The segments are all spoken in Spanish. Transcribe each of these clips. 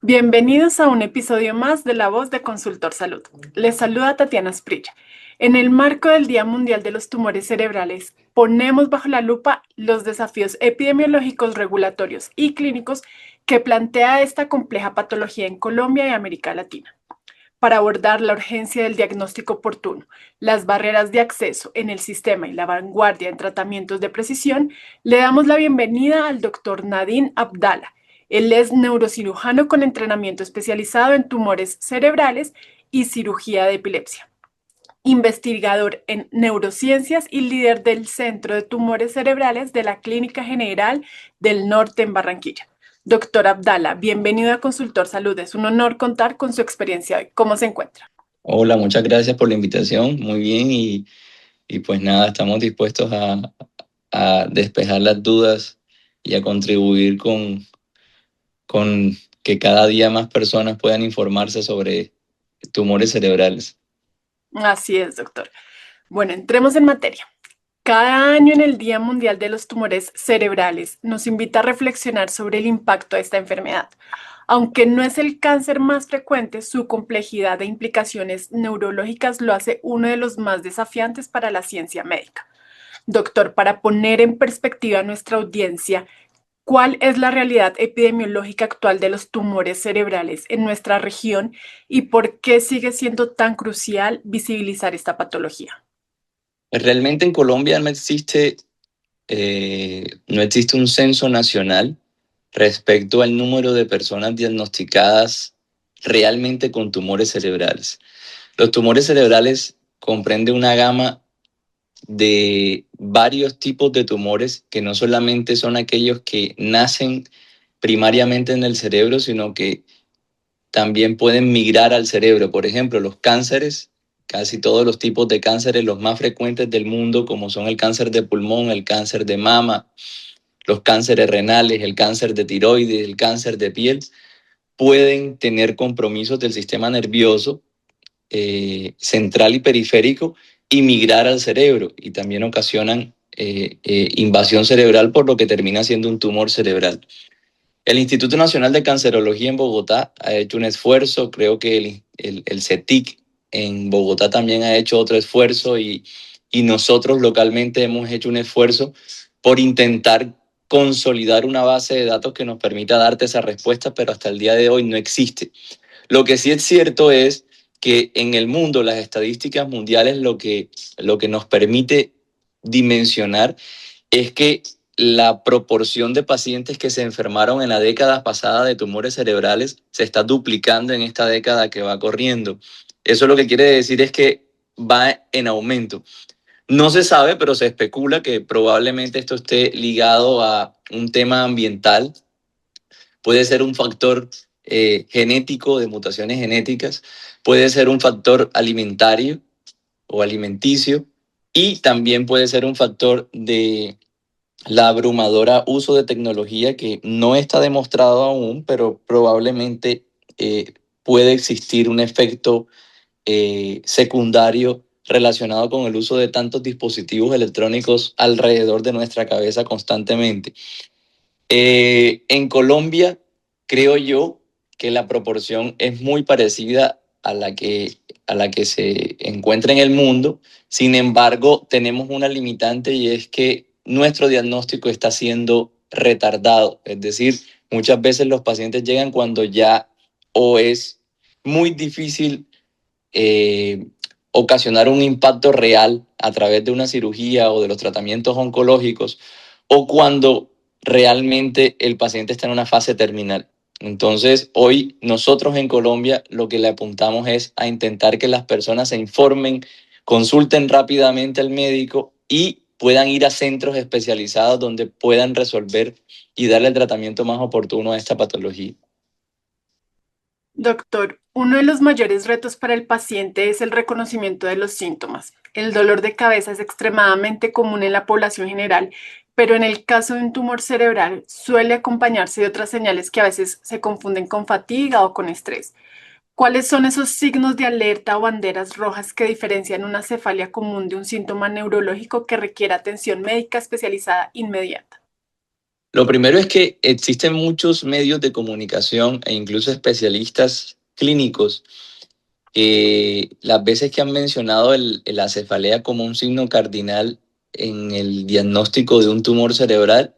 Bienvenidos a un episodio más de La Voz de Consultor Salud. Les saluda Tatiana Asprilla. En el marco del Día Mundial de los Tumores Cerebrales, ponemos bajo la lupa los desafíos epidemiológicos, regulatorios y clínicos que plantea esta compleja patología en Colombia y América Latina. Para abordar la urgencia del diagnóstico oportuno, las barreras de acceso en el sistema y la vanguardia en tratamientos de precisión, le damos la bienvenida al doctor Nadine Abdala. Él es neurocirujano con entrenamiento especializado en tumores cerebrales y cirugía de epilepsia, investigador en neurociencias y líder del Centro de Tumores Cerebrales de la Clínica General del Norte en Barranquilla. Doctor Abdala, bienvenido a Consultor Salud. Es un honor contar con su experiencia hoy. ¿Cómo se encuentra? Hola, muchas gracias por la invitación. Muy bien y pues nada, estamos dispuestos a despejar las dudas y a contribuir con que cada día más personas puedan informarse sobre tumores cerebrales. Así es, doctor. Bueno, entremos en materia. Cada año en el Día Mundial de los Tumores Cerebrales nos invita a reflexionar sobre el impacto de esta enfermedad. Aunque no es el cáncer más frecuente, su complejidad e implicaciones neurológicas lo hace uno de los más desafiantes para la ciencia médica. Doctor, para poner en perspectiva a nuestra audiencia, ¿cuál es la realidad epidemiológica actual de los tumores cerebrales en nuestra región y por qué sigue siendo tan crucial visibilizar esta patología? Realmente en Colombia no existe un censo nacional respecto al número de personas diagnosticadas realmente con tumores cerebrales. Los tumores cerebrales comprenden una gama de varios tipos de tumores que no solamente son aquellos que nacen primariamente en el cerebro, sino que también pueden migrar al cerebro. Por ejemplo, los cánceres, casi todos los tipos de cánceres, los más frecuentes del mundo, como son el cáncer de pulmón, el cáncer de mama, los cánceres renales, el cáncer de tiroides, el cáncer de piel, pueden tener compromisos del sistema nervioso central y periférico y migrar al cerebro, y también ocasionan invasión cerebral, por lo que termina siendo un tumor cerebral. El Instituto Nacional de Cancerología en Bogotá ha hecho un esfuerzo, creo que el CETIC en Bogotá también ha hecho otro esfuerzo y nosotros localmente hemos hecho un esfuerzo por intentar consolidar una base de datos que nos permita darte esa respuesta, pero hasta el día de hoy no existe. Lo que sí es cierto es que en el mundo las estadísticas mundiales lo que nos permite dimensionar es que la proporción de pacientes que se enfermaron en la década pasada de tumores cerebrales se está duplicando en esta década que va corriendo. Eso lo que quiere decir es que va en aumento. No se sabe, pero se especula que probablemente esto esté ligado a un tema ambiental. Puede ser un factor genético, de mutaciones genéticas, puede ser un factor alimentario o alimenticio, y también puede ser un factor de la abrumadora uso de tecnología que no está demostrado aún, pero probablemente puede existir un efecto secundario relacionado con el uso de tantos dispositivos electrónicos alrededor de nuestra cabeza constantemente. En Colombia, creo yo que la proporción es muy parecida a la que se encuentra en el mundo. Sin embargo, tenemos una limitante, y es que nuestro diagnóstico está siendo retardado. Es decir, muchas veces los pacientes llegan cuando ya o es muy difícil eh, ocasionar un impacto real a través de una cirugía o de los tratamientos oncológicos, o cuando realmente el paciente está en una fase terminal. Entonces, hoy nosotros en Colombia lo que le apuntamos es a intentar que las personas se informen, consulten rápidamente al médico y puedan ir a centros especializados donde puedan resolver y darle el tratamiento más oportuno a esta patología. Doctor, uno de los mayores retos para el paciente es el reconocimiento de los síntomas. El dolor de cabeza es extremadamente común en la población general, pero en el caso de un tumor cerebral suele acompañarse de otras señales que a veces se confunden con fatiga o con estrés. ¿Cuáles son esos signos de alerta o banderas rojas que diferencian una cefalia común de un síntoma neurológico que requiere atención médica especializada inmediata? Lo primero es que existen muchos medios de comunicación e incluso especialistas clínicos que las veces que han mencionado la cefalea como un signo cardinal en el diagnóstico de un tumor cerebral,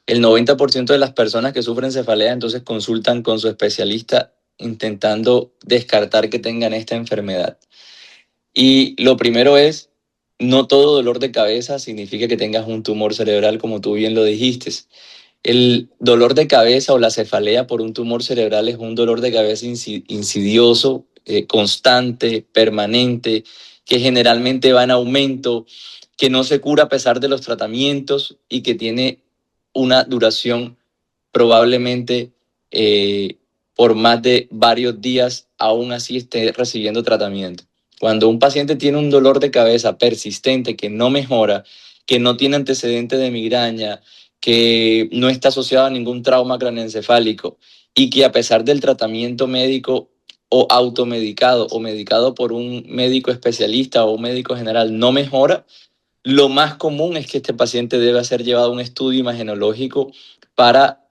el 90% de las personas que sufren cefalea entonces consultan con su especialista intentando descartar que tengan esta enfermedad. Y lo primero es, no todo dolor de cabeza significa que tengas un tumor cerebral, como tú bien lo dijiste. El dolor de cabeza o la cefalea por un tumor cerebral es un dolor de cabeza insidioso, constante, permanente, que generalmente va en aumento, que no se cura a pesar de los tratamientos y que tiene una duración probablemente por más de varios días, aún así esté recibiendo tratamiento. Cuando un paciente tiene un dolor de cabeza persistente que no mejora, que no tiene antecedente de migraña, que no está asociado a ningún trauma craneoencefálico y que a pesar del tratamiento médico o automedicado o medicado por un médico especialista o un médico general no mejora, lo más común es que este paciente debe ser llevado a un estudio imagenológico para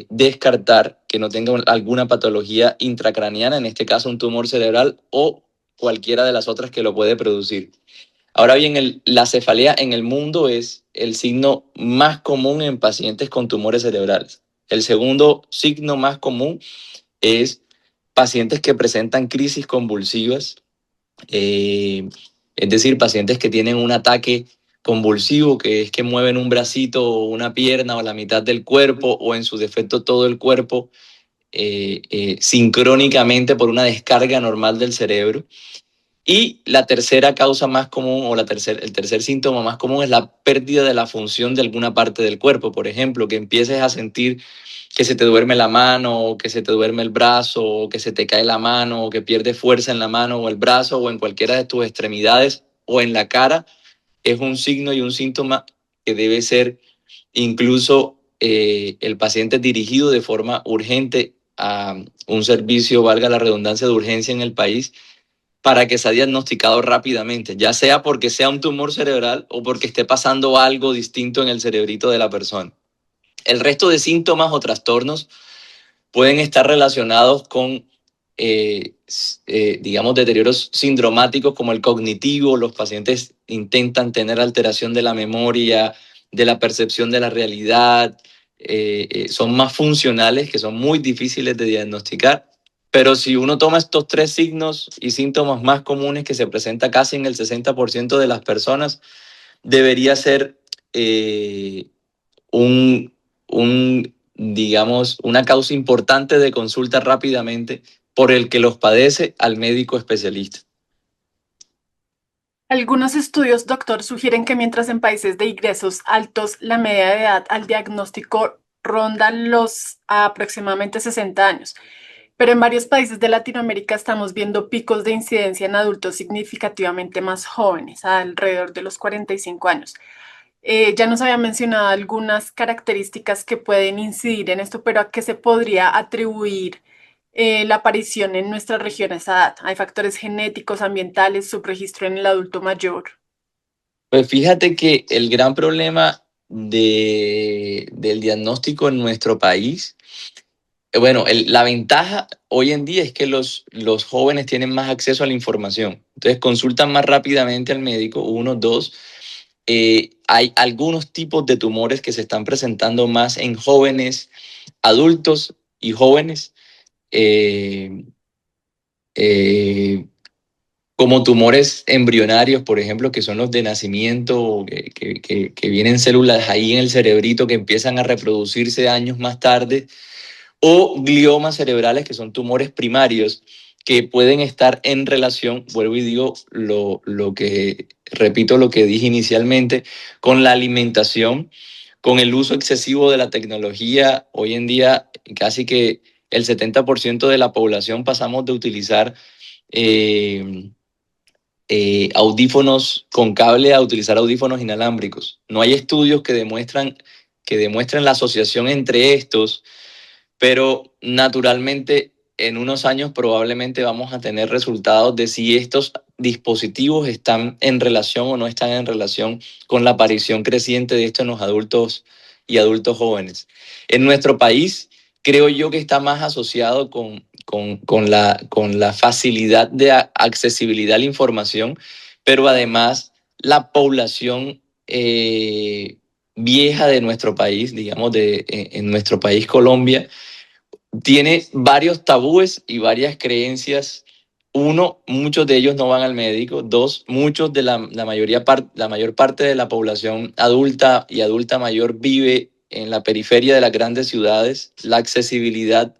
descartar que no tenga alguna patología intracraniana, en este caso un tumor cerebral o cualquiera de las otras que lo puede producir. Ahora bien, la cefalea en el mundo es el signo más común en pacientes con tumores cerebrales. El segundo signo más común es pacientes que presentan crisis convulsivas, eh, es decir, pacientes que tienen un ataque convulsivo, que es que mueven un bracito o una pierna o la mitad del cuerpo o en su defecto todo el cuerpo sincrónicamente por una descarga normal del cerebro. Y la tercera causa más común o el tercer síntoma más común es la pérdida de la función de alguna parte del cuerpo. Por ejemplo, que empieces a sentir que se te duerme la mano, o que se te duerme el brazo, o que se te cae la mano, o que pierdes fuerza en la mano o el brazo, o en cualquiera de tus extremidades, o en la cara, es un signo y un síntoma que debe ser incluso el paciente dirigido de forma urgente a un servicio, valga la redundancia, de urgencia en el país para que sea diagnosticado rápidamente, ya sea porque sea un tumor cerebral o porque esté pasando algo distinto en el cerebrito de la persona. El resto de síntomas o trastornos pueden estar relacionados con, digamos, deterioros sindromáticos como el cognitivo. Los pacientes intentan tener alteración de la memoria, de la percepción de la realidad. Son más funcionales, que son muy difíciles de diagnosticar. Pero si uno toma estos tres signos y síntomas más comunes que se presenta casi en el 60% de las personas, debería ser un, digamos, una causa importante de consulta rápidamente por el que los padece al médico especialista. Algunos estudios, doctor, sugieren que mientras en países de ingresos altos la media de edad al diagnóstico ronda los aproximadamente 60 años, pero en varios países de Latinoamérica estamos viendo picos de incidencia en adultos significativamente más jóvenes, alrededor de los 45 años. Ya nos había mencionado algunas características que pueden incidir en esto, pero ¿a qué se podría atribuir la aparición en nuestra región a esa edad? Hay factores genéticos, ambientales, subregistro en el adulto mayor. Pues fíjate que el gran problema del diagnóstico en nuestro país, bueno, la ventaja hoy en día es que los jóvenes tienen más acceso a la información. Entonces consultan más rápidamente al médico, uno, dos. Hay algunos tipos de tumores que se están presentando más en jóvenes, adultos y jóvenes, eh, eh, como tumores embrionarios, por ejemplo, que son los de nacimiento, que vienen células ahí en el cerebrito que empiezan a reproducirse años más tarde, o gliomas cerebrales, que son tumores primarios, que pueden estar en relación, vuelvo y digo repito lo que dije inicialmente, con la alimentación, con el uso excesivo de la tecnología. Hoy en día casi que el 70% de la población pasamos de utilizar eh, audífonos con cable a utilizar audífonos inalámbricos. No hay estudios que demuestren la asociación entre estos, pero naturalmente en unos años probablemente vamos a tener resultados de si estos dispositivos están en relación o no están en relación con la aparición creciente de esto en los adultos y adultos jóvenes. En nuestro país, creo yo que está más asociado con la facilidad de accesibilidad a la información, pero además la población vieja de nuestro país, digamos, en nuestro país Colombia, tiene varios tabúes y varias creencias. Uno, muchos de ellos no van al médico. Dos, muchos de la mayor parte de la población adulta y adulta mayor vive en la periferia de las grandes ciudades. La accesibilidad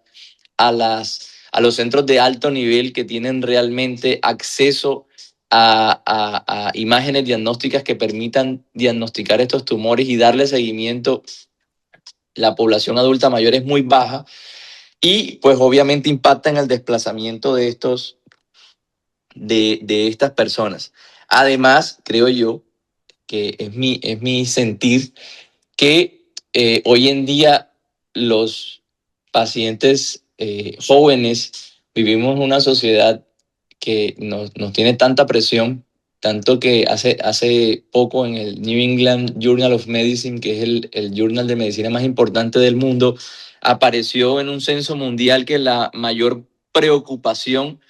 a los centros de alto nivel que tienen realmente acceso a imágenes diagnósticas que permitan diagnosticar estos tumores y darle seguimiento, la población adulta mayor es muy baja y pues obviamente impacta en el desplazamiento de estas personas. Además, creo yo que es mi sentir que hoy en día los pacientes jóvenes vivimos en una sociedad que nos tiene tanta presión, tanto que hace poco en el New England Journal of Medicine, que es el journal de medicina más importante del mundo, apareció en un censo mundial que la mayor preocupación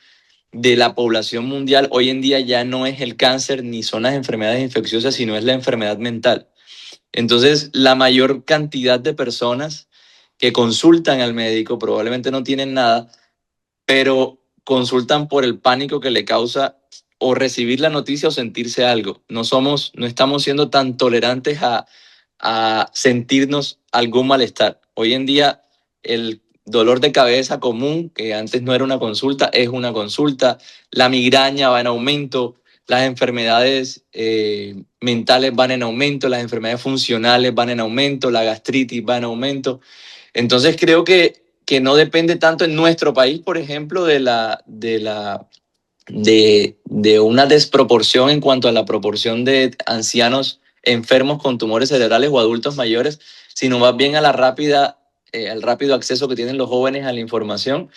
de la población mundial hoy en día ya no es el cáncer ni son las enfermedades infecciosas, sino es la enfermedad mental. Entonces, la mayor cantidad de personas que consultan al médico probablemente no tienen nada, pero consultan por el pánico que le causa o recibir la noticia o sentirse algo. No estamos siendo tan tolerantes a sentirnos algún malestar. Hoy en día el dolor de cabeza común, que antes no era una consulta, es una consulta. La migraña va en aumento, las enfermedades mentales van en aumento, las enfermedades funcionales van en aumento, la gastritis va en aumento. Entonces creo que no depende tanto en nuestro país, por ejemplo, de una desproporción en cuanto a la proporción de ancianos enfermos con tumores cerebrales o adultos mayores, sino más bien a al rápido acceso que tienen los jóvenes a la información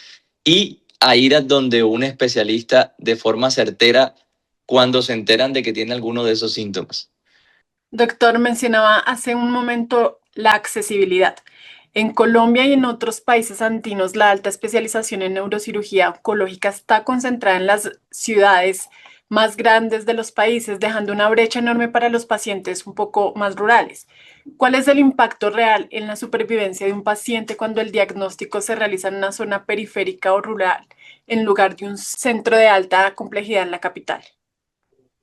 y a ir a donde un especialista de forma certera cuando se enteran de que tiene alguno de esos síntomas. Doctor, mencionaba hace un momento la accesibilidad. En Colombia y en otros países andinos, la alta especialización en neurocirugía oncológica está concentrada en las ciudades más grandes de los países, dejando una brecha enorme para los pacientes un poco más rurales. ¿Cuál es el impacto real en la supervivencia de un paciente cuando el diagnóstico se realiza en una zona periférica o rural en lugar de un centro de alta complejidad en la capital?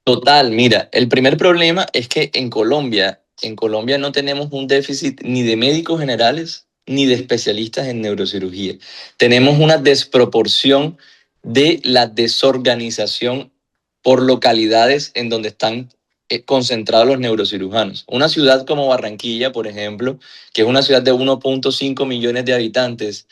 Total, mira, el primer problema es que en Colombia no tenemos un déficit ni de médicos generales ni de especialistas en neurocirugía. Tenemos una desproporción de la desorganización por localidades en donde están concentrados los neurocirujanos. Una ciudad como Barranquilla, por ejemplo, que es una ciudad de 1.5 millones de habitantes,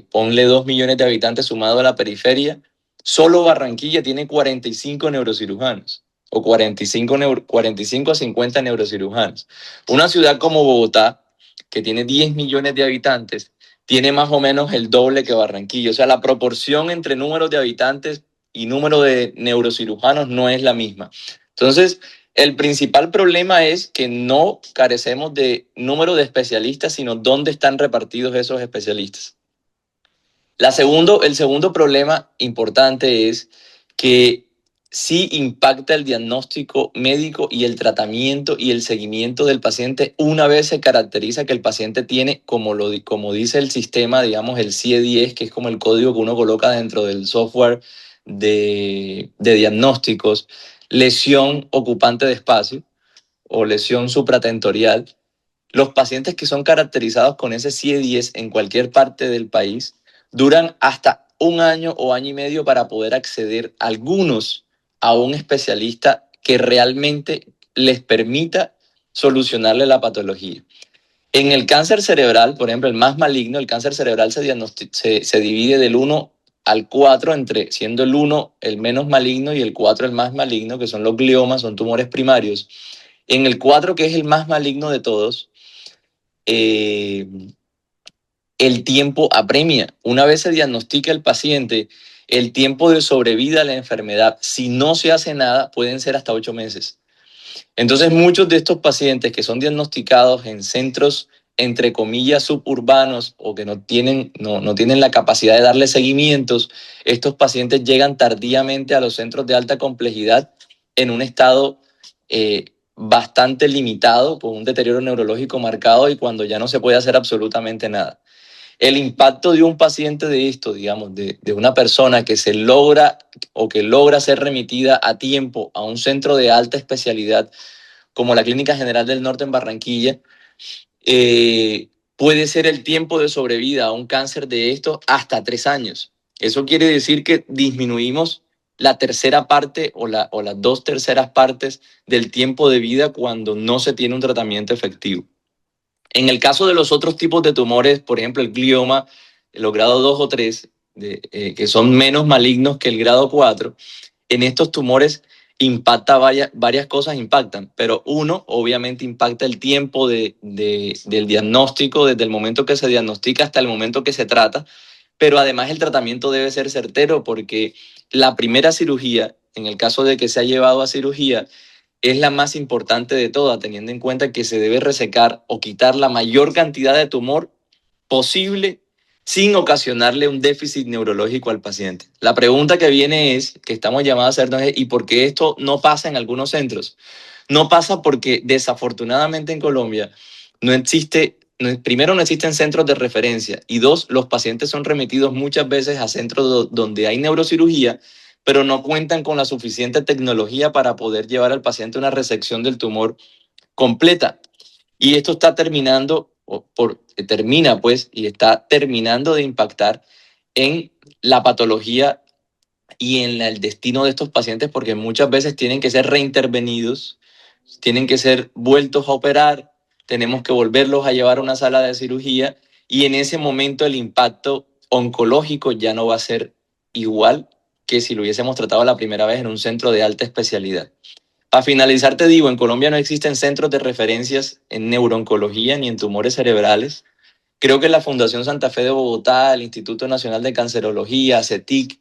ponle 2 millones de habitantes sumado a la periferia, solo Barranquilla tiene 45 neurocirujanos o 45 a 50 neurocirujanos. Una ciudad como Bogotá, que tiene 10 millones de habitantes, tiene más o menos el doble que Barranquilla. O sea, la proporción entre número de habitantes y número de neurocirujanos no es la misma. Entonces, el principal problema es que no carecemos de número de especialistas, sino dónde están repartidos esos especialistas. El segundo problema importante es que sí impacta el diagnóstico médico y el tratamiento y el seguimiento del paciente una vez se caracteriza que el paciente tiene, como dice el sistema, digamos, el CIE-10, que es como el código que uno coloca dentro del software de diagnósticos, lesión ocupante de espacio o lesión supratentorial. Los pacientes que son caracterizados con ese CIE-10 en cualquier parte del país duran hasta un año o año y medio para poder acceder algunos a un especialista que realmente les permita solucionarle la patología. En el cáncer cerebral, por ejemplo, el más maligno, el cáncer cerebral se divide del 1 al 4, siendo el 1 el menos maligno y el 4 el más maligno, que son los gliomas, son tumores primarios. En el 4, que es el más maligno de todos, eh, el tiempo apremia. Una vez se diagnostica el paciente, el tiempo de sobrevida a la enfermedad, si no se hace nada, pueden ser hasta 8 meses. Entonces, muchos de estos pacientes que son diagnosticados en centros, entre comillas, suburbanos o que no tienen la capacidad de darle seguimientos, estos pacientes llegan tardíamente a los centros de alta complejidad en un estado bastante limitado, con un deterioro neurológico marcado y cuando ya no se puede hacer absolutamente nada. El impacto de un paciente de esto, digamos, de una persona que se logra o que logra ser remitida a tiempo a un centro de alta especialidad como la Clínica General del Norte en Barranquilla, puede ser el tiempo de sobrevida a un cáncer de esto hasta 3 años. Eso quiere decir que disminuimos la tercera parte o las 2/3 partes del tiempo de vida cuando no se tiene un tratamiento efectivo. En el caso de los otros tipos de tumores, por ejemplo, el glioma, los grados 2 o 3, que son menos malignos que el grado 4, en estos tumores impacta varias cosas, impactan, pero uno, obviamente, impacta el tiempo del diagnóstico, desde el momento que se diagnostica hasta el momento que se trata, pero además el tratamiento debe ser certero porque la primera cirugía, en el caso de que se ha llevado a cirugía, es la más importante de todas, teniendo en cuenta que se debe resecar o quitar la mayor cantidad de tumor posible sin ocasionarle un déficit neurológico al paciente. La pregunta que viene es, que estamos llamados a hacernos es, ¿y por qué esto no pasa en algunos centros? No pasa porque desafortunadamente en Colombia no existe, primero no existen centros de referencia y dos, los pacientes son remitidos muchas veces a centros donde hay neurocirugía, pero no cuentan con la suficiente tecnología para poder llevar al paciente una resección del tumor completa. Y esto está terminando, termina pues, y está terminando de impactar en la patología y en el destino de estos pacientes porque muchas veces tienen que ser reintervenidos, tienen que ser vueltos a operar, tenemos que volverlos a llevar a una sala de cirugía y en ese momento el impacto oncológico ya no va a ser igual que si lo hubiésemos tratado la primera vez en un centro de alta especialidad. Para finalizar, te digo, en Colombia no existen centros de referencias en neurooncología ni en tumores cerebrales. Creo que la Fundación Santa Fe de Bogotá, el Instituto Nacional de Cancerología, CETIC,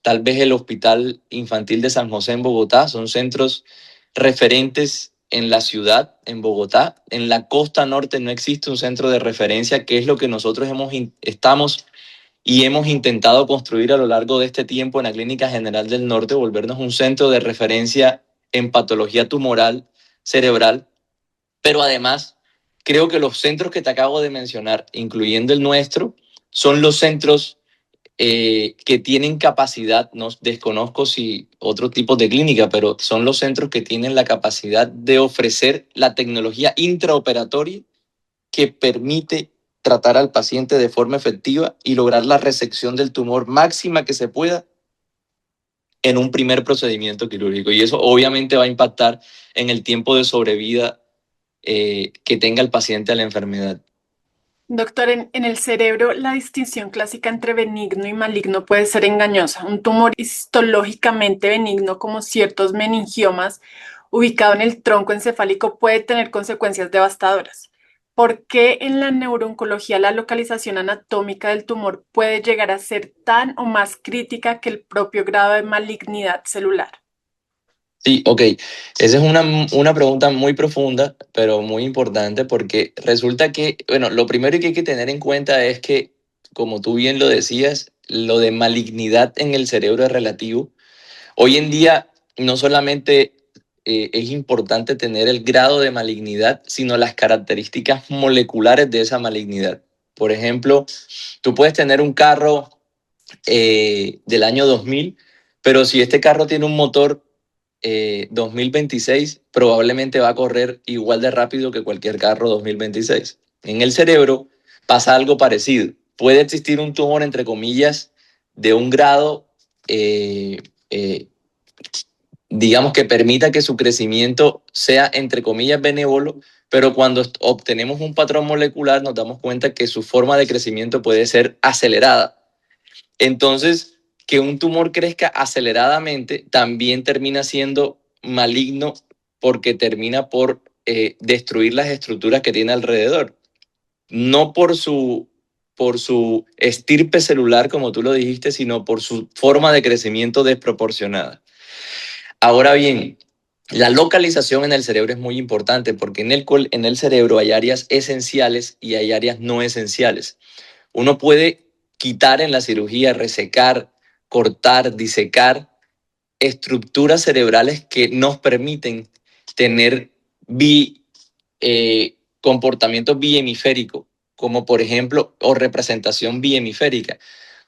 tal vez el Hospital Infantil de San José en Bogotá, son centros referentes en la ciudad, en Bogotá. En la costa norte no existe un centro de referencia, que es lo que nosotros estamos y hemos intentado construir a lo largo de este tiempo en la Clínica General del Norte, volvernos un centro de referencia en patología tumoral cerebral, pero además creo que los centros que te acabo de mencionar, incluyendo el nuestro, son los centros que tienen capacidad, no desconozco si otro tipo de clínica, pero son los centros que tienen la capacidad de ofrecer la tecnología intraoperatoria que permite tratar al paciente de forma efectiva y lograr la resección del tumor máxima que se pueda en un primer procedimiento quirúrgico. Y eso obviamente va a impactar en el tiempo de sobrevida que tenga el paciente a la enfermedad. Doctor, en el cerebro la distinción clásica entre benigno y maligno puede ser engañosa. Un tumor histológicamente benigno, como ciertos meningiomas, ubicado en el tronco encefálico, puede tener consecuencias devastadoras. ¿Por qué en la neurooncología la localización anatómica del tumor puede llegar a ser tan o más crítica que el propio grado de malignidad celular? Sí, ok. Esa es una pregunta muy profunda, pero muy importante porque resulta que, bueno, lo primero que hay que tener en cuenta es que, como tú bien lo decías, lo de malignidad en el cerebro es relativo. Hoy en día no solamente es importante tener el grado de malignidad, sino las características moleculares de esa malignidad. Por ejemplo, tú puedes tener un carro del año 2000, pero si este carro tiene un motor 2026, probablemente va a correr igual de rápido que cualquier carro 2026. En el cerebro pasa algo parecido. Puede existir un tumor, entre comillas, de un grado, eh, digamos, que permita que su crecimiento sea, entre comillas, benévolo, pero cuando obtenemos un patrón molecular nos damos cuenta que su forma de crecimiento puede ser acelerada. Entonces, que un tumor crezca aceleradamente también termina siendo maligno porque termina por destruir las estructuras que tiene alrededor. No por su estirpe celular, como tú lo dijiste, sino por su forma de crecimiento desproporcionada. Ahora bien, La localización en el cerebro es muy importante porque en el cerebro hay áreas esenciales y hay áreas no esenciales. Uno puede quitar en la cirugía, resecar, cortar, disecar estructuras cerebrales que nos permiten tener comportamiento bihemisférico, como por ejemplo, o representación bihemisférica,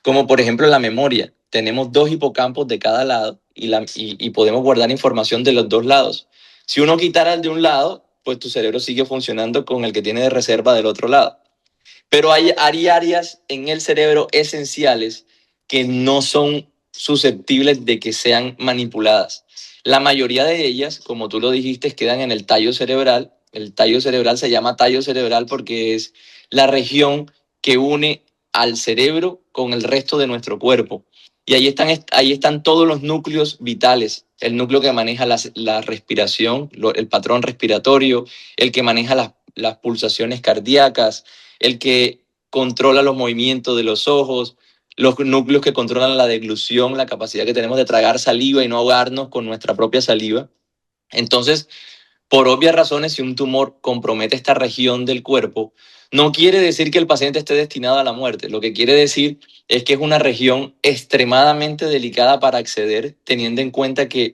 como por ejemplo la memoria. Tenemos dos hipocampos de cada lado y podemos guardar información de los dos lados. Si uno quitara el de un lado, pues tu cerebro sigue funcionando con el que tiene de reserva del otro lado. Pero hay áreas en el cerebro esenciales que no son susceptibles de que sean manipuladas. La mayoría de ellas, como tú lo dijiste, quedan en el tallo cerebral. El tallo cerebral se llama tallo cerebral porque es la región que une al cerebro con el resto de nuestro cuerpo. Y ahí están todos los núcleos vitales. El núcleo que maneja la respiración, el patrón respiratorio, el que maneja las pulsaciones cardíacas, el que controla los movimientos de los ojos, los núcleos que controlan la deglución, la capacidad que tenemos de tragar saliva y no ahogarnos con nuestra propia saliva. Entonces, por obvias razones, si un tumor compromete esta región del cuerpo, no quiere decir que el paciente esté destinado a la muerte. Lo que quiere decir es que es una región extremadamente delicada para acceder, teniendo en cuenta que,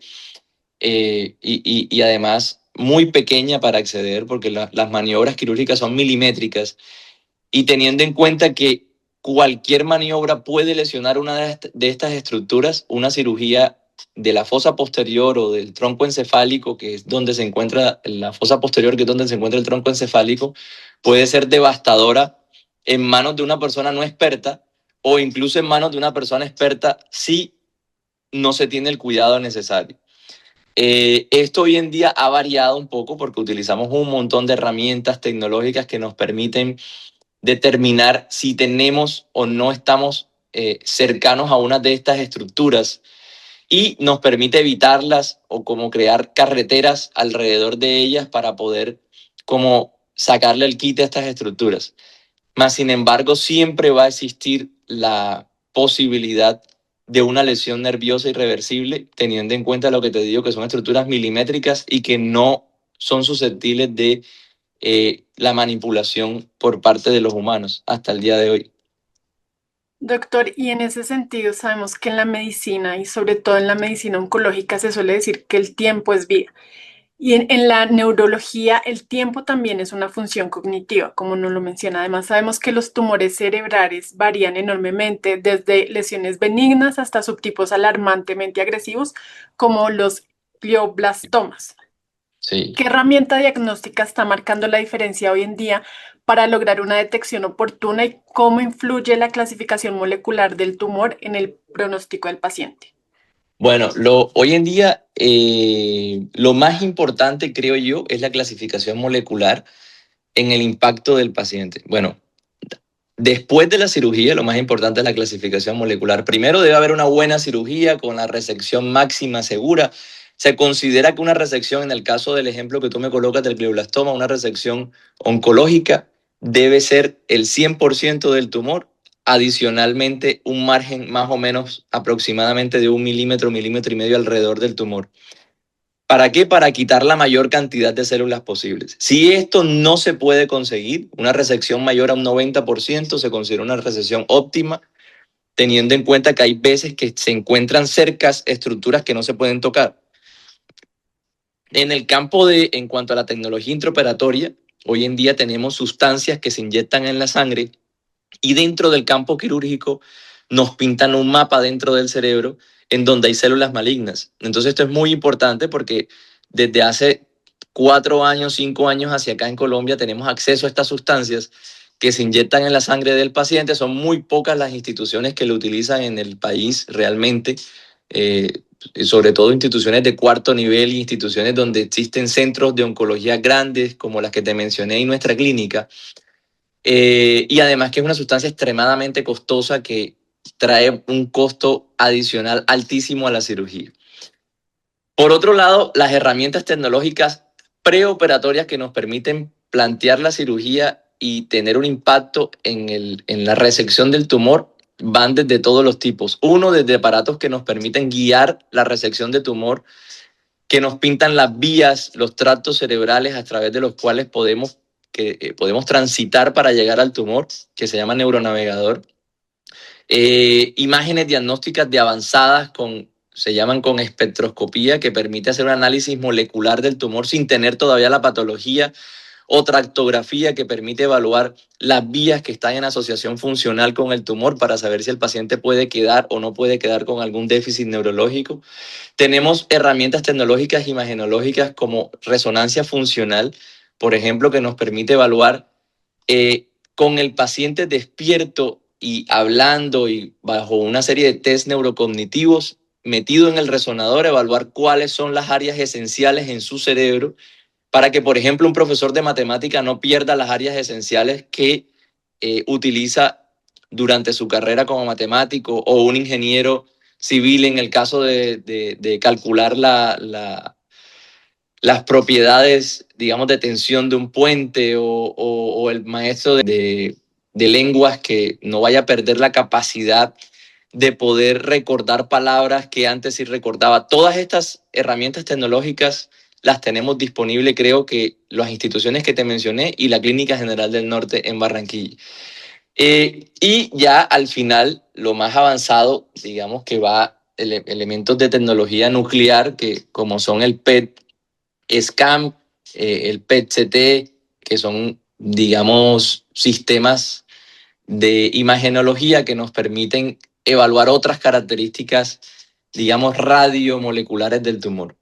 y además muy pequeña para acceder, porque las maniobras quirúrgicas son milimétricas, y teniendo en cuenta que cualquier maniobra puede lesionar una de estas estructuras, una cirugía de la fosa posterior o del tronco encefálico, que es donde se encuentra la fosa posterior, que es donde se encuentra el tronco encefálico, puede ser devastadora en manos de una persona no experta o incluso en manos de una persona experta si no se tiene el cuidado necesario. Esto hoy en día ha variado un poco porque utilizamos un montón de herramientas tecnológicas que nos permiten determinar si tenemos o no estamos cercanos a una de estas estructuras y nos permite evitarlas o como crear carreteras alrededor de ellas para poder como sacarle el quite a estas estructuras. Más sin embargo, siempre va a existir la posibilidad de una lesión nerviosa irreversible, teniendo en cuenta lo que te digo, que son estructuras milimétricas y que no son susceptibles de la manipulación por parte de los humanos hasta el día de hoy. Doctor, y en ese sentido sabemos que en la medicina y sobre todo en la medicina oncológica se suele decir que el tiempo es vida. Y en la neurología el tiempo también es una función cognitiva, como nos lo menciona. Además, sabemos que los tumores cerebrales varían enormemente, desde lesiones benignas hasta subtipos alarmantemente agresivos, como los glioblastomas. Sí. ¿Qué herramienta diagnóstica está marcando la diferencia hoy en día para lograr una detección oportuna y cómo influye la clasificación molecular del tumor en el pronóstico del paciente? Bueno, hoy en día lo más importante, creo yo, es la clasificación molecular en el impacto del paciente. Bueno, después de la cirugía, lo más importante es la clasificación molecular. Primero debe haber una buena cirugía con la resección máxima segura. Se considera que una resección, en el caso del ejemplo que tú me colocas del glioblastoma, una resección oncológica, debe ser el 100% del tumor. Adicionalmente, un margen más o menos aproximadamente de 1 milímetro, milímetro y medio alrededor del tumor. ¿Para qué? Para quitar la mayor cantidad de células posibles. Si esto no se puede conseguir, una resección mayor a un 90% se considera una resección óptima, teniendo en cuenta que hay veces que se encuentran cercas estructuras que no se pueden tocar. En cuanto a la tecnología intraoperatoria, hoy en día tenemos sustancias que se inyectan en la sangre y dentro del campo quirúrgico nos pintan un mapa dentro del cerebro en donde hay células malignas. Entonces esto es muy importante porque desde hace 4 años, 5 años hacia acá en Colombia tenemos acceso a estas sustancias que se inyectan en la sangre del paciente. Son muy pocas las instituciones que lo utilizan en el país realmente, sobre todo instituciones de cuarto nivel y instituciones donde existen centros de oncología grandes como las que te mencioné en nuestra clínica. Y además que es una sustancia extremadamente costosa que trae un costo adicional altísimo a la cirugía. Por otro lado, las herramientas tecnológicas preoperatorias que nos permiten plantear la cirugía y tener un impacto en la resección del tumor van desde todos los tipos. Uno, desde aparatos que nos permiten guiar la resección de tumor que nos pintan las vías, los tractos cerebrales a través de los cuales podemos transitar para llegar al tumor, que se llama neuronavegador. Imágenes diagnósticas de avanzadas se llaman con espectroscopía, que permite hacer un análisis molecular del tumor sin tener todavía la patología, o tractografía, que permite evaluar las vías que están en asociación funcional con el tumor para saber si el paciente puede quedar o no puede quedar con algún déficit neurológico. Tenemos herramientas tecnológicas imagenológicas como resonancia funcional, por ejemplo, que nos permite evaluar con el paciente despierto y hablando y bajo una serie de test neurocognitivos metido en el resonador, evaluar cuáles son las áreas esenciales en su cerebro para que, por ejemplo, un profesor de matemática no pierda las áreas esenciales que utiliza durante su carrera como matemático, o un ingeniero civil en el caso de calcular las propiedades, digamos, de tensión de un puente, o el maestro de lenguas que no vaya a perder la capacidad de poder recordar palabras que antes sí recordaba. Todas estas herramientas tecnológicas las tenemos disponibles, creo que las instituciones que te mencioné y la Clínica General del Norte en Barranquilla. Y ya al final, lo más avanzado, digamos que va elementos de tecnología nuclear, que como son el PET-SCAN, el PET-CT, que son, digamos, sistemas de imagenología que nos permiten evaluar otras características, digamos, radiomoleculares del tumor.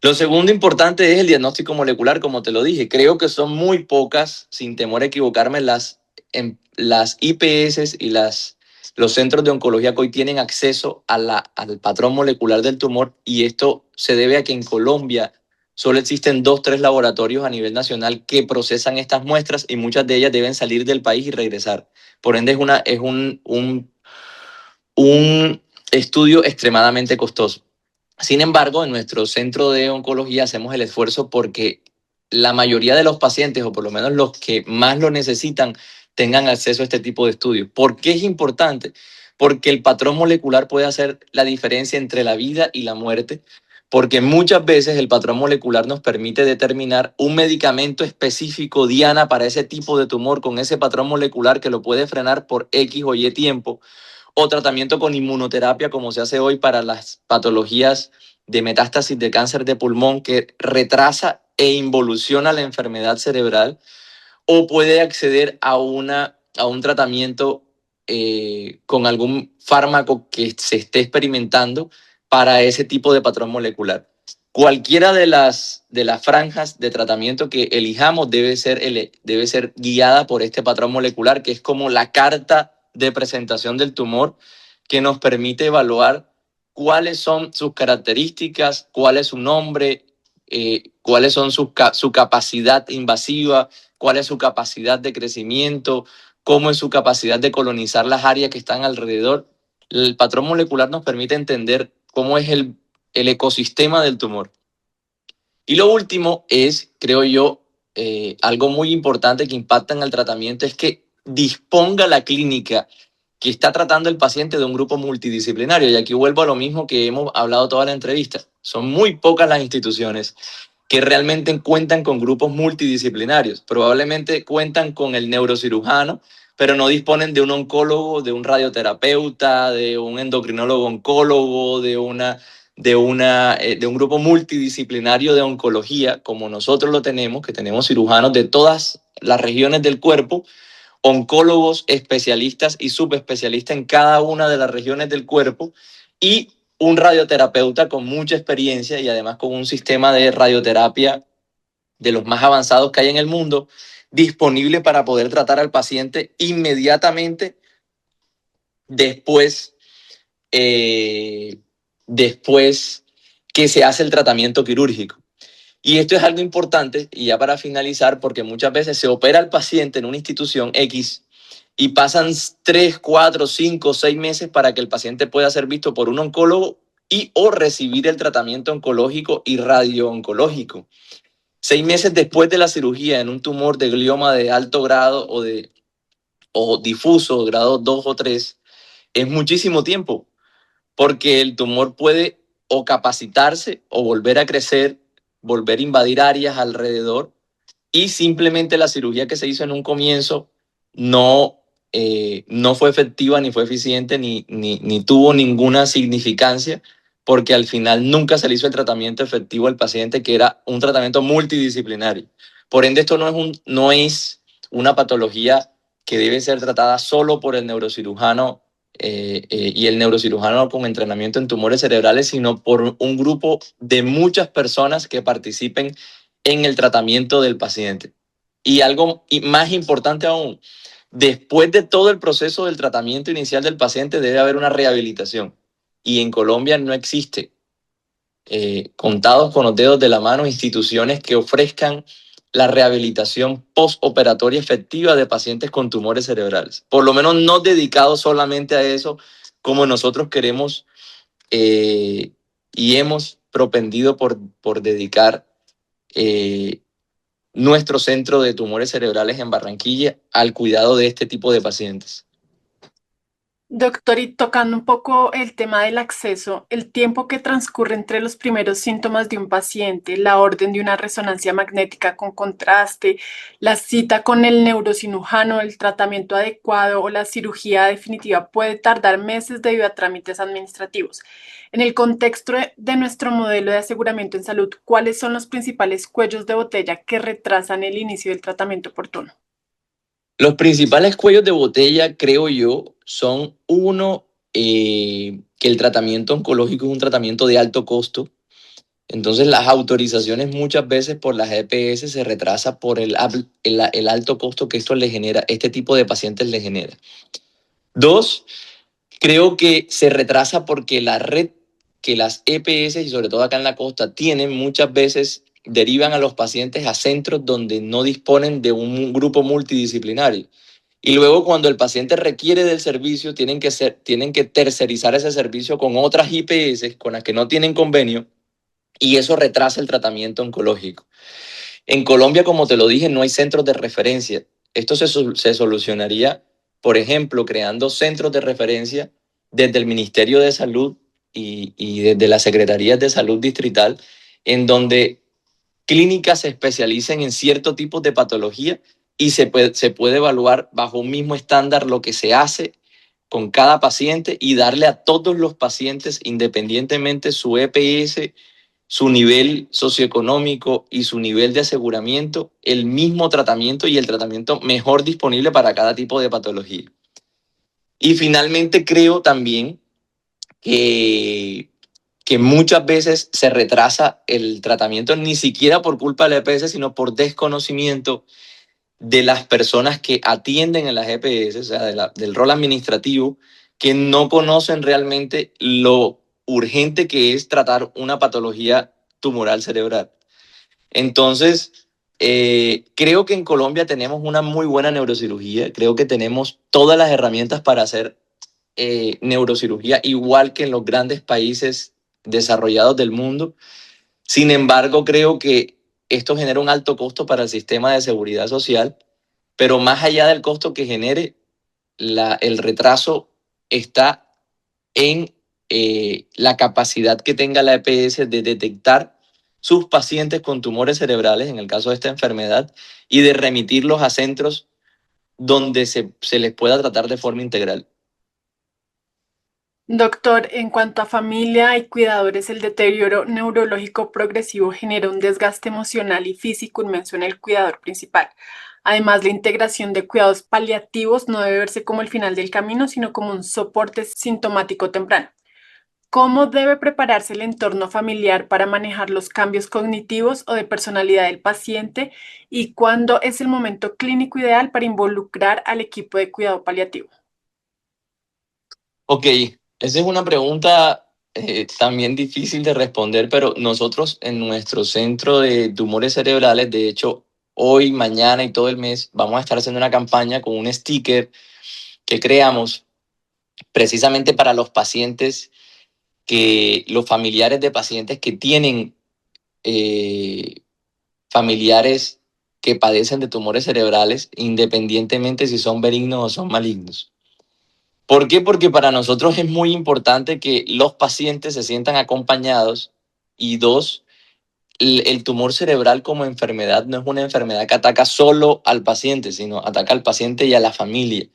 Lo segundo importante es el diagnóstico molecular, como te lo dije. Creo que son muy pocas, sin temor a equivocarme, las IPS y los centros de oncología que hoy tienen acceso al patrón molecular del tumor, y esto se debe a que en Colombia solo existen 2 o 3 laboratorios a nivel nacional que procesan estas muestras, y muchas de ellas deben salir del país y regresar. Por ende, es un estudio extremadamente costoso. Sin embargo, en nuestro centro de oncología hacemos el esfuerzo porque la mayoría de los pacientes, o por lo menos los que más lo necesitan, tengan acceso a este tipo de estudios. ¿Por qué es importante? Porque el patrón molecular puede hacer la diferencia entre la vida y la muerte, porque muchas veces el patrón molecular nos permite determinar un medicamento específico, diana, para ese tipo de tumor, con ese patrón molecular que lo puede frenar por X o Y tiempo, o tratamiento con inmunoterapia, como se hace hoy para las patologías de metástasis de cáncer de pulmón, que retrasa e involuciona la enfermedad cerebral, o puede acceder a un tratamiento con algún fármaco que se esté experimentando para ese tipo de patrón molecular. Cualquiera de las franjas de tratamiento que elijamos debe ser guiada por este patrón molecular, que es como la carta de presentación del tumor, que nos permite evaluar cuáles son sus características, cuál es su nombre, cuáles son su capacidad invasiva, cuál es su capacidad de crecimiento, cómo es su capacidad de colonizar las áreas que están alrededor. El patrón molecular nos permite entender cómo es el ecosistema del tumor. Y lo último es, creo yo, algo muy importante que impacta en el tratamiento, es que disponga la clínica que está tratando el paciente de un grupo multidisciplinario. Y aquí vuelvo a lo mismo que hemos hablado toda la entrevista. Son muy pocas las instituciones que realmente cuentan con grupos multidisciplinarios. Probablemente cuentan con el neurocirujano, pero no disponen de un oncólogo, de un radioterapeuta, de un endocrinólogo oncólogo, de un grupo multidisciplinario de oncología, como nosotros lo tenemos, que tenemos cirujanos de todas las regiones del cuerpo, oncólogos, especialistas y subespecialistas en cada una de las regiones del cuerpo, y un radioterapeuta con mucha experiencia y además con un sistema de radioterapia de los más avanzados que hay en el mundo, disponible para poder tratar al paciente inmediatamente después que se hace el tratamiento quirúrgico. Y esto es algo importante, y ya para finalizar, porque muchas veces se opera al paciente en una institución X y pasan 3, 4, 5, 6 meses para que el paciente pueda ser visto por un oncólogo o recibir el tratamiento oncológico y radiooncológico. 6 meses después de la cirugía en un tumor de glioma de alto grado o difuso, grado 2 o 3, es muchísimo tiempo, porque el tumor puede o capacitarse o volver a crecer, volver a invadir áreas alrededor, y simplemente la cirugía que se hizo en un comienzo no fue efectiva, ni fue eficiente, ni tuvo ninguna significancia, porque al final nunca se le hizo el tratamiento efectivo al paciente, que era un tratamiento multidisciplinario. Por ende, esto no es una patología que debe ser tratada solo por el neurocirujano y el neurocirujano con entrenamiento en tumores cerebrales, sino por un grupo de muchas personas que participen en el tratamiento del paciente. Y algo más importante aún, después de todo el proceso del tratamiento inicial del paciente debe haber una rehabilitación. Y en Colombia no existe, contados con los dedos de la mano, instituciones que ofrezcan la rehabilitación postoperatoria efectiva de pacientes con tumores cerebrales. Por lo menos no dedicados solamente a eso, como nosotros queremos y hemos propendido por dedicar nuestro centro de tumores cerebrales en Barranquilla al cuidado de este tipo de pacientes. Doctor, y tocando un poco el tema del acceso, el tiempo que transcurre entre los primeros síntomas de un paciente, la orden de una resonancia magnética con contraste, la cita con el neurocirujano, el tratamiento adecuado o la cirugía definitiva puede tardar meses debido a trámites administrativos. En el contexto de nuestro modelo de aseguramiento en salud, ¿cuáles son los principales cuellos de botella que retrasan el inicio del tratamiento oportuno? Los principales cuellos de botella, creo yo, son uno, que el tratamiento oncológico es un tratamiento de alto costo. Entonces las autorizaciones muchas veces por las EPS se retrasa por el alto costo que esto le genera, este tipo de pacientes le genera. Dos, creo que se retrasa porque la red que las EPS, y sobre todo acá en la costa, tienen muchas veces derivan a los pacientes a centros donde no disponen de un grupo multidisciplinario. Y luego cuando el paciente requiere del servicio, tienen que tercerizar ese servicio con otras IPS con las que no tienen convenio, y eso retrasa el tratamiento oncológico. En Colombia, como te lo dije, no hay centros de referencia. Esto se solucionaría, por ejemplo, creando centros de referencia desde el Ministerio de Salud y desde las Secretarías de Salud Distrital, en donde clínicas se especialicen en cierto tipo de patología y se puede evaluar bajo un mismo estándar lo que se hace con cada paciente y darle a todos los pacientes, independientemente su EPS, su nivel socioeconómico y su nivel de aseguramiento, el mismo tratamiento y el tratamiento mejor disponible para cada tipo de patología. Y finalmente creo también que muchas veces se retrasa el tratamiento ni siquiera por culpa de la EPS, sino por desconocimiento de las personas que atienden en las EPS, o sea, del rol administrativo, que no conocen realmente lo urgente que es tratar una patología tumoral cerebral. Entonces, creo que en Colombia tenemos una muy buena neurocirugía, creo que tenemos todas las herramientas para hacer neurocirugía, igual que en los grandes países desarrollados del mundo. Sin embargo, creo que esto genera un alto costo para el sistema de seguridad social, pero más allá del costo que genere, el retraso está en la capacidad que tenga la EPS de detectar sus pacientes con tumores cerebrales, en el caso de esta enfermedad, y de remitirlos a centros donde se les pueda tratar de forma integral. Doctor, en cuanto a familia y cuidadores, el deterioro neurológico progresivo genera un desgaste emocional y físico inmenso en el cuidador principal. Además, la integración de cuidados paliativos no debe verse como el final del camino, sino como un soporte sintomático temprano. ¿Cómo debe prepararse el entorno familiar para manejar los cambios cognitivos o de personalidad del paciente? ¿Y cuándo es el momento clínico ideal para involucrar al equipo de cuidado paliativo? Ok, esa es una pregunta también difícil de responder, pero nosotros en nuestro centro de tumores cerebrales, de hecho, hoy, mañana y todo el mes, vamos a estar haciendo una campaña con un sticker que creamos precisamente para los pacientes, los familiares de pacientes que tienen eh, familiares que padecen de tumores cerebrales, independientemente si son benignos o son malignos. ¿Por qué? Porque para nosotros es muy importante que los pacientes se sientan acompañados y dos, el tumor cerebral como enfermedad no es una enfermedad que ataca solo al paciente, sino ataca al paciente y a la familia,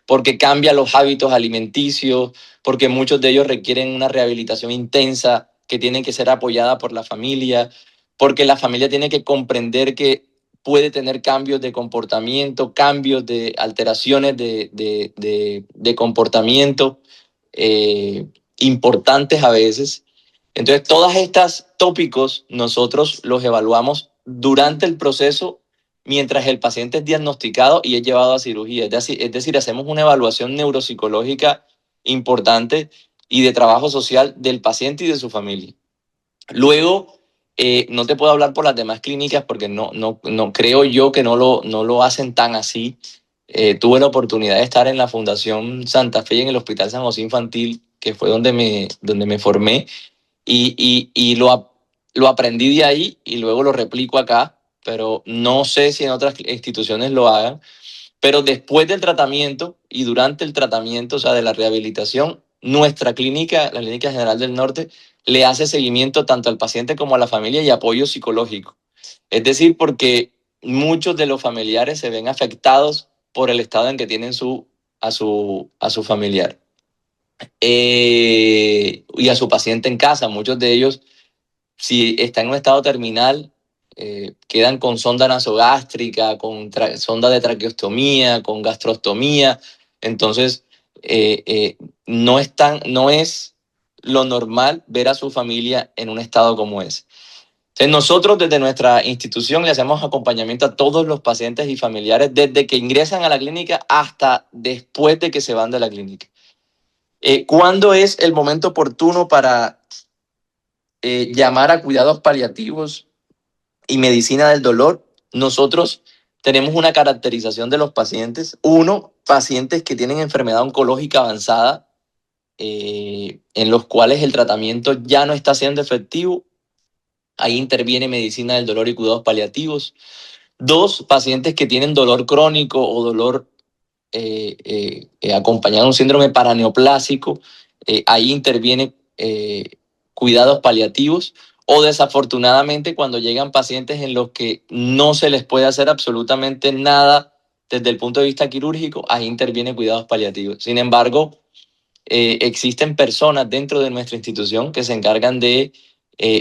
porque cambia los hábitos alimenticios, porque muchos de ellos requieren una rehabilitación intensa que tiene que ser apoyada por la familia, porque la familia tiene que comprender que puede tener cambios de comportamiento, cambios de alteraciones de comportamiento importantes a veces. Entonces, todas estas tópicos nosotros los evaluamos durante el proceso mientras el paciente es diagnosticado y es llevado a cirugía. Es decir, hacemos una evaluación neuropsicológica importante y de trabajo social del paciente y de su familia. Luego, no te puedo hablar por las demás clínicas porque no creo yo que no lo hacen tan así. Tuve la oportunidad de estar en la Fundación Santa Fe y en el Hospital San José Infantil, que fue donde me formé, y lo aprendí de ahí y luego lo replico acá, pero no sé si en otras instituciones lo hagan. Pero después del tratamiento y durante el tratamiento, o sea, de la rehabilitación, nuestra clínica, la Clínica General del Norte, le hace seguimiento tanto al paciente como a la familia y apoyo psicológico. Es decir, porque muchos de los familiares se ven afectados por el estado en que tienen a su familiar. Y a su paciente en casa. Muchos de ellos, si están en un estado terminal, quedan con sonda nasogástrica, con sonda de traqueostomía, con gastrostomía. Entonces, no es lo normal ver a su familia en un estado como ese. Entonces, nosotros desde nuestra institución le hacemos acompañamiento a todos los pacientes y familiares desde que ingresan a la clínica hasta después de que se van de la clínica. ¿Cuándo es el momento oportuno para llamar a cuidados paliativos y medicina del dolor? Nosotros tenemos una caracterización de los pacientes. Uno, pacientes que tienen enfermedad oncológica avanzada, en los cuales el tratamiento ya no está siendo efectivo. Ahí interviene medicina del dolor y cuidados paliativos. Dos, pacientes que tienen dolor crónico o dolor acompañado de un síndrome paraneoplásico. Ahí interviene cuidados paliativos. O desafortunadamente cuando llegan pacientes en los que no se les puede hacer absolutamente nada desde el punto de vista quirúrgico, ahí interviene cuidados paliativos. Sin embargo, existen personas dentro de nuestra institución que se encargan de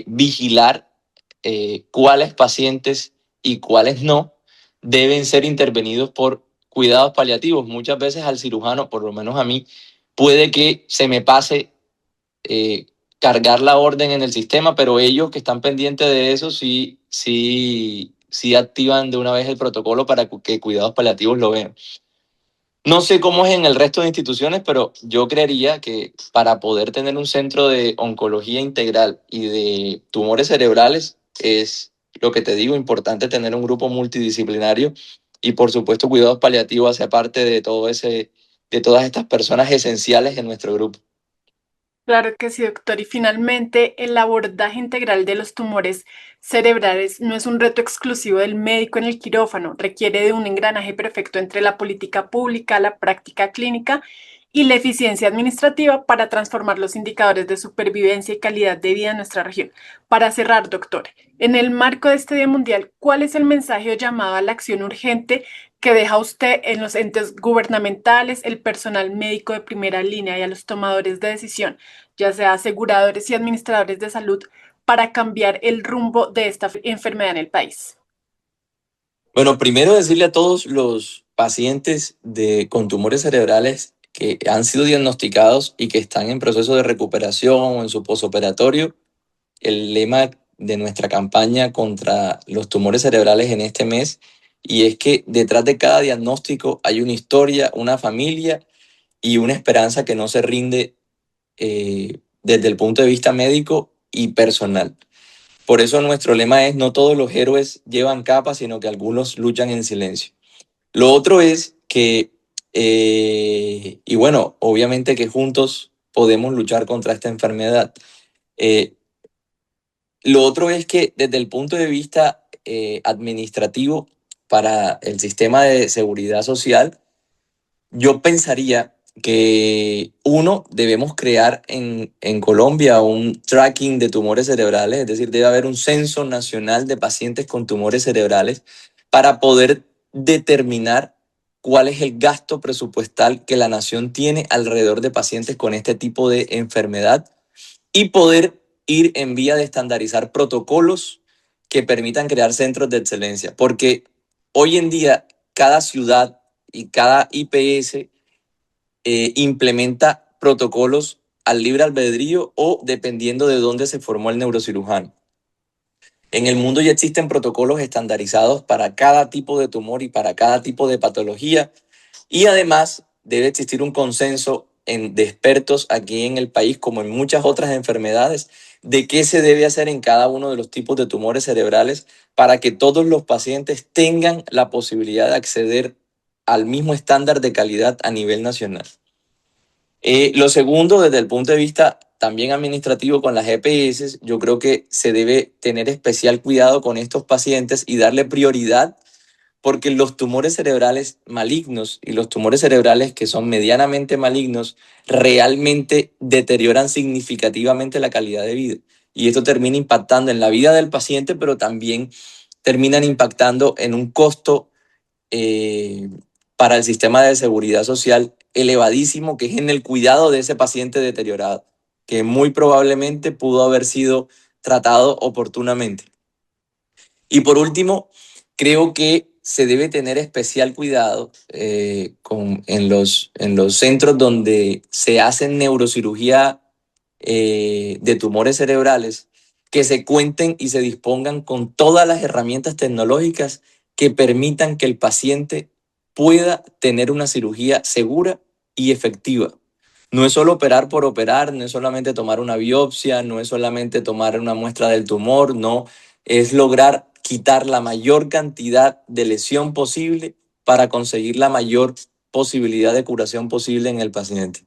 vigilar cuáles pacientes y cuáles no deben ser intervenidos por cuidados paliativos. Muchas veces al cirujano, por lo menos a mí, puede que se me pase eh, cargar la orden en el sistema, pero ellos que están pendientes de eso sí activan de una vez el protocolo para que cuidados paliativos lo vean. No sé cómo es en el resto de instituciones, pero yo creería que para poder tener un centro de oncología integral y de tumores cerebrales es, lo que te digo, importante tener un grupo multidisciplinario y por supuesto cuidados paliativos hace parte de todas estas personas esenciales en nuestro grupo. Claro que sí, doctor. Y finalmente, el abordaje integral de los tumores cerebrales no es un reto exclusivo del médico en el quirófano, requiere de un engranaje perfecto entre la política pública, la práctica clínica y la eficiencia administrativa para transformar los indicadores de supervivencia y calidad de vida en nuestra región. Para cerrar, doctor, en el marco de este Día Mundial, ¿cuál es el mensaje o llamado a la acción urgente que deja usted en los entes gubernamentales, el personal médico de primera línea y a los tomadores de decisión, ya sea aseguradores y administradores de salud, para cambiar el rumbo de esta enfermedad en el país? Bueno, primero decirle a todos los pacientes con tumores cerebrales que han sido diagnosticados y que están en proceso de recuperación o en su posoperatorio, el lema de nuestra campaña contra los tumores cerebrales en este mes, y es que detrás de cada diagnóstico hay una historia, una familia y una esperanza que no se rinde desde el punto de vista médico y personal. Por eso nuestro lema es: no todos los héroes llevan capas, sino que algunos luchan en silencio. Lo otro es que, y bueno, obviamente que juntos podemos luchar contra esta enfermedad. Eh, lo otro es que desde el punto de vista administrativo, para el sistema de seguridad social, yo pensaría que uno, debemos crear en Colombia un tracking de tumores cerebrales, es decir, debe haber un censo nacional de pacientes con tumores cerebrales para poder determinar cuál es el gasto presupuestal que la nación tiene alrededor de pacientes con este tipo de enfermedad y poder ir en vía de estandarizar protocolos que permitan crear centros de excelencia, porque hoy en día cada ciudad y cada IPS implementa protocolos al libre albedrío o dependiendo de dónde se formó el neurocirujano. En el mundo ya existen protocolos estandarizados para cada tipo de tumor y para cada tipo de patología y además debe existir un consenso de expertos aquí en el país como en muchas otras enfermedades de qué se debe hacer en cada uno de los tipos de tumores cerebrales para que todos los pacientes tengan la posibilidad de acceder al mismo estándar de calidad a nivel nacional. Lo segundo, desde el punto de vista también administrativo con las EPS, yo creo que se debe tener especial cuidado con estos pacientes y darle prioridad porque los tumores cerebrales malignos y los tumores cerebrales que son medianamente malignos realmente deterioran significativamente la calidad de vida. Y esto termina impactando en la vida del paciente, pero también terminan impactando en un costo eh, para el sistema de seguridad social elevadísimo, que es en el cuidado de ese paciente deteriorado, que muy probablemente pudo haber sido tratado oportunamente. Y por último, creo que se debe tener especial cuidado en los centros donde se hace neurocirugía de tumores cerebrales, que se cuenten y se dispongan con todas las herramientas tecnológicas que permitan que el paciente pueda tener una cirugía segura y efectiva. No es solo operar por operar, no es solamente tomar una biopsia, no es solamente tomar una muestra del tumor, no, es lograr quitar la mayor cantidad de lesión posible para conseguir la mayor posibilidad de curación posible en el paciente.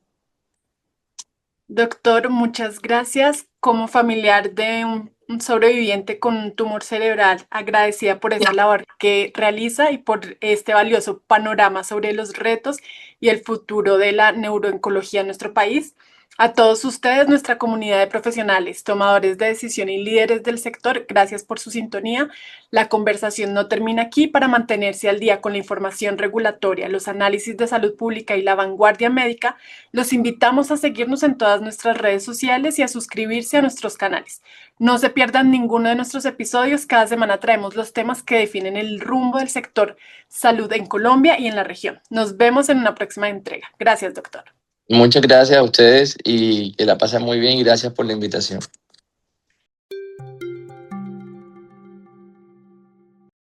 Doctor, muchas gracias. Como familiar de un sobreviviente con un tumor cerebral, agradecida por esa labor que realiza y por este valioso panorama sobre los retos y el futuro de la neurooncología en nuestro país. A todos ustedes, nuestra comunidad de profesionales, tomadores de decisión y líderes del sector, gracias por su sintonía. La conversación no termina aquí. Para mantenerse al día con la información regulatoria, los análisis de salud pública y la vanguardia médica, los invitamos a seguirnos en todas nuestras redes sociales y a suscribirse a nuestros canales. No se pierdan ninguno de nuestros episodios. Cada semana traemos los temas que definen el rumbo del sector salud en Colombia y en la región. Nos vemos en una próxima entrega. Gracias, doctor. Muchas gracias a ustedes y que la pasen muy bien y gracias por la invitación.